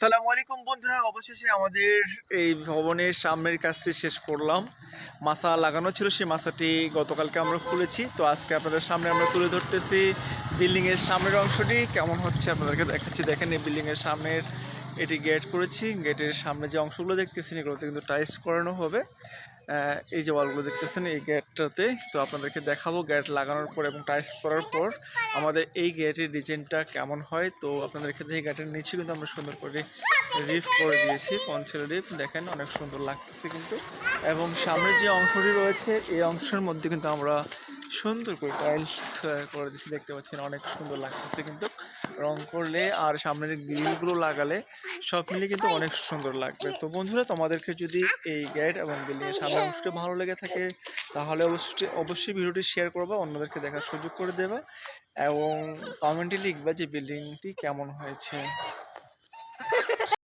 আসসালামু আলাইকুম বন্ধুরা, অবশেষে আমাদের এই ভবনের সামনের কাজটি শেষ করলাম। মাছা লাগানো ছিল, সেই মাছাটি গতকালকে আমরা খুলেছি। তো আজকে আপনাদের সামনে আমরা তুলে ধরতেছি বিল্ডিংয়ের সামনের অংশটি কেমন হচ্ছে আপনাদেরকে দেখাচ্ছি। দেখেন, এই বিল্ডিংয়ের সামনের এটি গেট করেছি। গেটের সামনে যে অংশগুলো দেখতেছেন এগুলোতে কিন্তু টাইলস করানো হবে। এই যে ওয়ালগুলো দেখতেছেন এই গেটটাতে, তো আপনাদেরকে দেখাবো গেট লাগানোর পর এবং টাইলস করার পর আমাদের এই গেটের ডিজাইনটা কেমন হয়। তো আপনাদেরকে দেখে গেটের নিচে কিন্তু আমরা সুন্দর করে রিফ করে দিয়েছি, পঞ্চের রিফ দেখেন অনেক সুন্দর লাগতেছে কিন্তু। এবং সামনের যে অংশটি রয়েছে এই অংশের মধ্যে কিন্তু আমরা সুন্দর করে টাইলস করে দিচ্ছি, দেখতে পাচ্ছেন অনেক সুন্দর লাগতেছে কিন্তু রং করলে আর সামনের গ্রিলগুলো লাগালে সব মিলে কিন্তু অনেক সুন্দর লাগবে। তো বন্ধুরা, তোমাদেরকে যদি এই গেট এবং বিল্ডিংয়ের সামনের অংশটি ভালো লেগে থাকে তাহলে অবশ্যই ভিডিওটি শেয়ার করবা, অন্যদেরকে দেখার সুযোগ করে দেবা এবং কমেন্টে লিখবা যে বিল্ডিংটি কেমন হয়েছে।